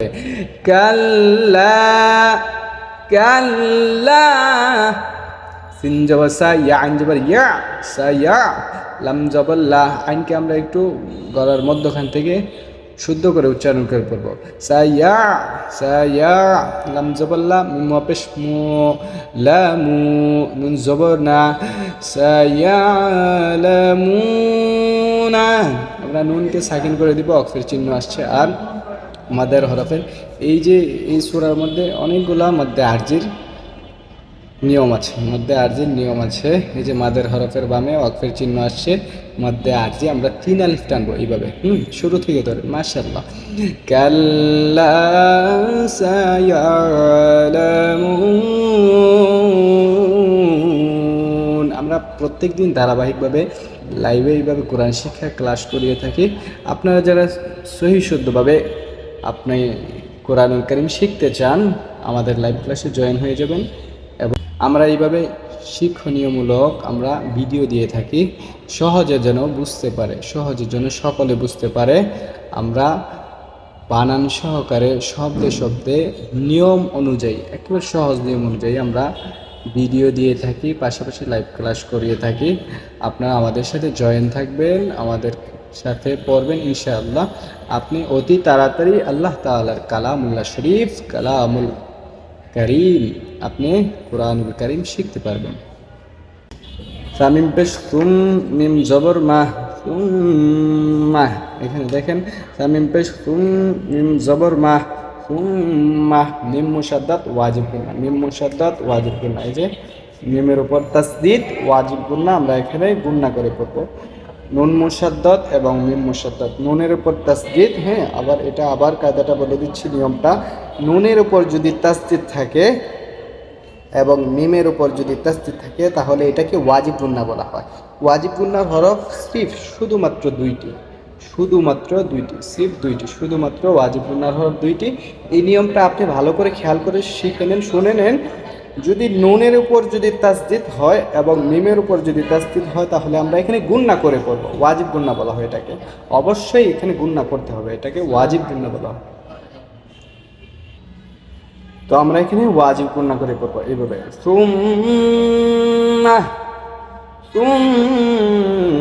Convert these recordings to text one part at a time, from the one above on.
কাল্লা কাল্লা, scene জবর সা, ইয়া আইন জবর ইয়া, সা ইয়া, লাম জবর লা। আইনকে আমরা একটু গলার মধ্যখান থেকে শুদ্ধ করে উচ্চারণ করে পড়বো। সা ইয়া, সা ইয়া, লাম জবর লা, মিম পেশ মু, লা মু, নুন জবর না, সা ইয়ালামুনা। আমরা নুনকে সাকিন করে দিব, অক্ষরের চিহ্ন আসছে। আর মাদের হরফের এই যে এই সূরার মধ্যে অনেকগুলা মধ্যে আরজির নিয়ম আছে, মধ্যে আরজির নিয়ম আছে। এই যে মাদের হরফের বামে ওয়াকফের চিহ্ন আসছে, মধ্যে আরজি আমরা 3 আলিফ টানবো এইভাবে। শুরু থেকে ধরে মাশাআল্লাহ। কাল্লা সায়ালামুন। আমরা প্রত্যেক দিন ধারাবাহিকভাবে লাইভে এইভাবে কোরআন শিক্ষা ক্লাস করিয়ে থাকি। আপনারা যারা সহি শুদ্ধভাবে আপনি কোরআনুল কারীম শিখতে চান, আমাদের লাইভ ক্লাসে জয়েন হয়ে যাবেন। এবং আমরা এইভাবে শিক্ষণীয়মূলক আমরা ভিডিও দিয়ে থাকি, সহজে যেন বুঝতে পারে, সহজে যেন সকলে বুঝতে পারে। আমরা বানান সহকারে শব্দে শব্দে নিয়ম অনুযায়ী, একেবারে সহজ নিয়ম অনুযায়ী আমরা ভিডিও দিয়ে থাকি, পাশাপাশি লাইভ ক্লাস করিয়ে থাকি। আপনারা আমাদের সাথে জয়েন থাকবেন, আমাদের সাথে পড়বেন, ইনশাআল্লাহ আপনি অতি তাড়াতাড়ি আল্লাহ তাআলার কালামুল্লাহ শরীফ, কালামুল কারীম, আপনি কোরআনুল কারীম শিখতে পারবেন। সামিম পেশ তুম, মিম জবর মাহ, মাহ। এখানে দেখেন সামিম পেশ তুম, মিম জবর মাহ, মাহ, মিম মুশাদ্দাদ ওয়াজিব গুন্না, মিম মুশাদ্দাদ ওয়াজিব গুন্না। এই যে মিমের উপর তাসদীদ ওয়াজিব গুন্না, আমরা এখানে গুন্না করে পড়বো। নুন মুশাদ্দাদ এবং মিম মুশাদ্দাদ, নুনের উপর তাসদীদ। হ্যাঁ, আবার এটা আবার কায়দাটা বলে দিচ্ছি, নিয়মটা। নুনের উপর যদি তাসদীদ থাকে এবং মিমের উপর যদি তাসদীদ থাকে, তাহলে এটাকে ওয়াজিব গুন্না বলা হয়। ওয়াজিব গুন্নার হরফ সিফ শুধুমাত্র দুইটি, শুধুমাত্র দুইটি, সিফ দুইটি, শুধুমাত্র ওয়াজিব গুন্নার হরফ দুইটি। এই নিয়মটা আপনি ভালো করে খেয়াল করে শিখে নেন, শুনে নেন। যদি নুনের উপর যদি তাসদীদ হয় এবং মিমের উপর যদি তাসদীদ হয়, তাহলে আমরা এখানে গুন্না করে পড়ব, ওয়াজিব গুন্না বলা হয় এটাকে। অবশ্যই এখানে গুন্না করতে হবে, এটাকে ওয়াজিব গুন্না বলা হয়। তো আমরা এখানে ওয়াজিব গুন্না করে পড়বো এইভাবে। সুম্মা, সুম্মা,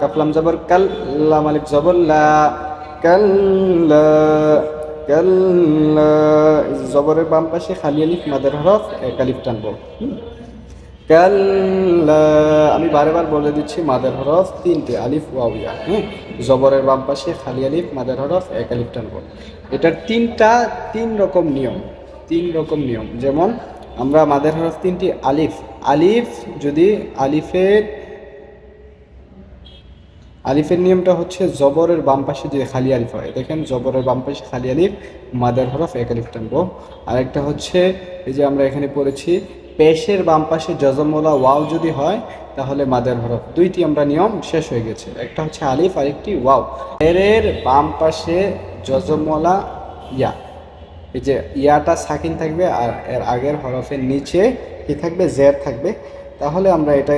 কাফলাম জবর কাল, লাম আলিফ জবর লা, কাল্লা, কাল্লা। জবরের বাম পাশে খালি আলিফ, মাদের হরফ এক আলিফ টানবো। কাল্লা, আমি বারবার বলে দিচ্ছি, মাদের হরফ 3টে, আলিফ ওয়াও ইয়া। জবরের বাম পাশে খালি আলিফ, মাদের হরফ এক আলিফ টানবো। এটার তিন রকম নিয়ম, 3 রকম নিয়ম। যেমন আমরা মাদের হরফ 3টি, আলিফ, আলিফ যদি আলিফের নিয়মটা হচ্ছে জবরের বাম পাশে যদি খালি আলিফ হয়, দেখেন জবরের বাম পাশে খালি আলিফ, মাদের হরফ এক আলিফ টানবো। আরেকটা হচ্ছে এই যে আমরা এখানে পড়েছি, পেশের বাম পাশে জজমওয়ালা ওয়াও যদি হয়, তাহলে মাদের হরফ। 2টি আমরা নিয়ম শেষ হয়ে গেছে, একটা হচ্ছে আলিফ, আরেকটি ওয়াও। এর বাম পাশে জজমওয়ালা ইয়া, এই যে ইয়াটা সাকিন থাকবে, আর এর আগের হরফের নিচে কি থাকবে, জের থাকবে। তাহলে আমরা এটা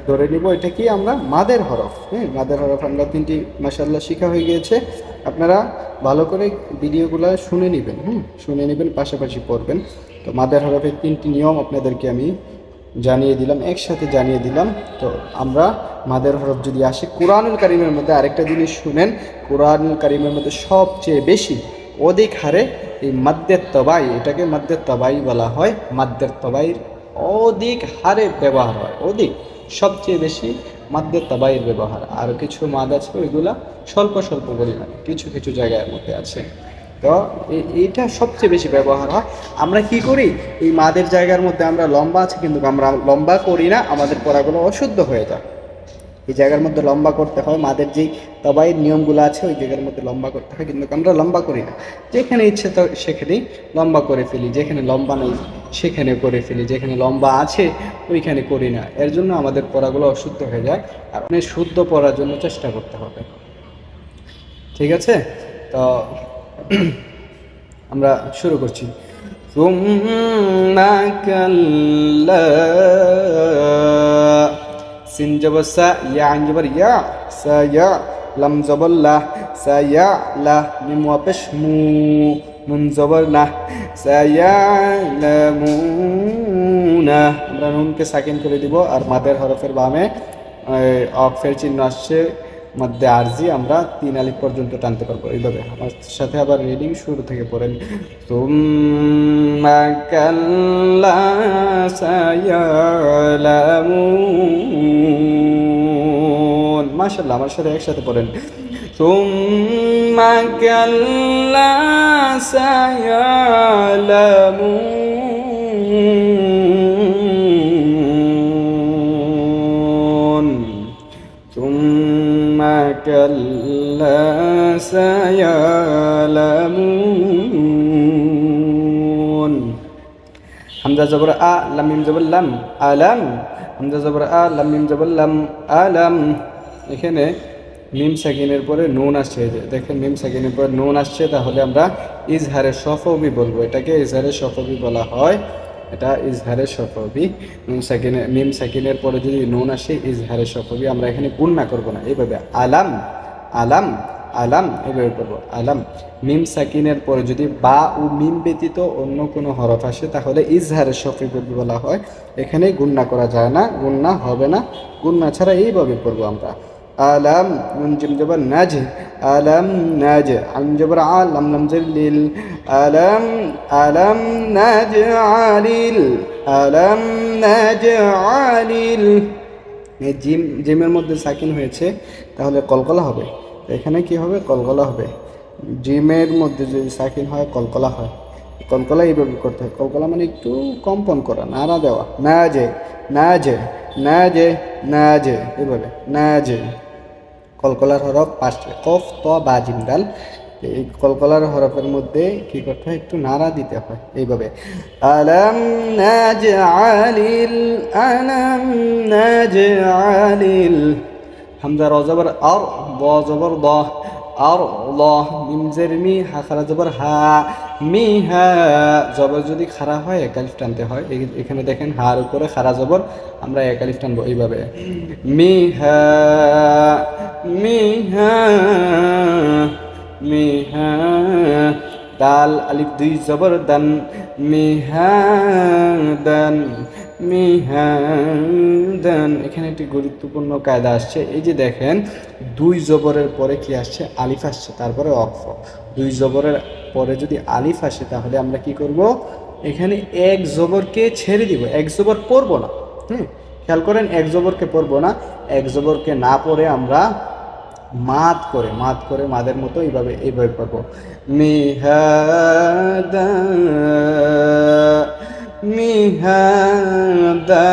ধরে নিব, এটা কি আমরা মাদের হরফ। মাদের হরফ আমরা 3টি মাশাআল্লাহ শিখা হয়ে গিয়েছে। আপনারা ভালো করে ভিডিওগুলো শুনে নেবেন, শুনে নেবেন, পাশাপাশি পড়বেন। তো মাদের হরফের 3টি নিয়ম আপনাদেরকে আমি জানিয়ে দিলাম, একসাথে জানিয়ে দিলাম। তো আমরা মাদের হরফ যদি আসে কোরআনুল কারীমের মধ্যে, আরেকটা জিনিস শুনেন, কোরআনুল কারীমের মধ্যে সবচেয়ে বেশি অধিক হারে এই মাদ্দের তবাই, এটাকে মাদ্দের তবাই বলা হয়। মাদ্দের তবাইয়ের অধিক হারে ব্যবহার হয়, অধিক, সবচেয়ে বেশি মাদ্দের তবাইয়ের ব্যবহার। আর কিছু মাদ আছে, ওইগুলা স্বল্প স্বল্প পরিমাণে কিছু কিছু জায়গার মধ্যে আছে। তো এইটা সবচেয়ে বেশি ব্যবহার হয়। আমরা কি করি, এই মাদের জায়গার মধ্যে আমরা লম্বা আছে, কিন্তু আমরা লম্বা করি না, আমাদের পড়াগুলো অশুদ্ধ হয়ে যায়। এই জায়গার মধ্যে লম্বা করতে হয়, মাদের যেই তবাইয়ের নিয়মগুলো আছে ওই জায়গার মধ্যে লম্বা করতে হয়, কিন্তু আমরা লম্বা করি না। যেখানে ইচ্ছে তো সেখানেই লম্বা করে ফেলি, যেখানে লম্বা নেই সেখানে করে ফেলি, যেখানে লম্বা আছে ওইখানে করি না। এর জন্য আমাদের পড়াগুলো অশুদ্ধ হয়ে যায়। আর মানে শুদ্ধ পড়ার জন্য চেষ্টা করতে হবে, ঠিক আছে? তো আমরা শুরু করছি। সিন জবর সা, ইয়া আইন জবর ইয়া, সা ইয়া, লাম জবর লা, সায়া লা, মিম ওয়া পেশ মু, নুন জবর না, সায়ালামুনা। আমরা নুনকে সাকিন করে দিব, আর মাদের হরফের বামে অফের চিহ্ন আসছে মধ্যে আরজি, আমরা 3 আলিফ পর্যন্ত টানতে পারবো। এইভাবে আমার সাথে আবার রিডিং শুরু থেকে পড়েন। সুম্মা কাল্লা সায়ালামুন। মাশাআল্লাহ, আমার সাথে একসাথে পড়েন। সুম্মা কাল্লা সায়ালামুন। ثم كلا سيعلمون। হামজা জবর আ, লাম মিম জবর লাম, আলাম। হামজা জবর আ, লাম মিম জবর লাম, আলাম। এখানে মিম সাকিনের পরে নুন আসছে, দেখেন মিম সাকিনের পরে নুন আসছে, তাহলে আমরা ইজহারে সফবি বলবো। এটাকে ইজহারে সফবি বলা হয়, এটা ইজহারে সফবি। নুন সাকিনে, মিম সাকিনের পরে যদি নুন আসে ইজহারে সফবি। আমরা এখানে গুণনা করব না, এইভাবে আলাম আলাম আলাম এইভাবে করবো আলাম। মিম সাকিনের পরে যদি বা ও মিম ব্যতীত অন্য কোনো হরফ আসে তাহলে ইজহারে সফবি বলা হয়। এখানে গুণনা করা যায় না, গুণনা হবে না, গুণনা ছাড়া এইভাবে পড়বো আমরা। আলাম, নুন জিম জবর নাজ, আলাম নাজ। আম জবর আ, লাম লাম জের লিল, আলাম আলাম নাজ আলিল, আলাম নাজ আলিল। এই জিম, জিমের মধ্যে সাকিন হয়েছে, তাহলে কলকলা হবে। এখানে কি হবে? কলকলা হবে। জিমের মধ্যে যদি সাকিন হয় কলকলা হয়। কলকলা এইভাবে করতে হয়। কলকলা মানে একটু কম্পন করা, নাড়া দেওয়া। না যে, না যে, না যে, না যে, এইভাবে না যে। কলকলার হরফ 5টা, কফ, ত, বা, জিম, দাল। এই কলকলার হরফের মধ্যে কি করতে হয়? একটু নাড়া দিতে হয়, এইভাবে। আলাম নাজআলিল, আলাম নাজআলিল। হামজা র জবর আর, দ জবর দ, আর ল। মিম জের মি, হা খারা জবর হা, মি হা। জবর যদি খারা হয় এক আলিফ টানতে হয়। এখানে দেখেন হার উপরে খারা জবর, আমরা এক আলিফ টানবো এইভাবে। মি হা, মি হা, মি হা। দাল আলিফ 2 জবর দান, মি হা দান, মি হা দান। এখানে একটি গুরুত্বপূর্ণ কায়দা আসছে। এই যে দেখেন 2 জবরের পরে কি আসছে? আলিফ আসছে, তারপরে অক্ফ। 2 জবরের পরে যদি আলিফ আসে তাহলে আমরা কি করব? এখানে এক জবরকে ছেড়ে দিব, এক জবর পড়বো না। খেয়াল করেন, এক জবরকে পড়বো না। এক জবরকে না পড়ে আমরা মাদ করে, মাদ করে মাদের মতো এইভাবে এইভাবে পড়বো। মিহাদা, মিহাদা,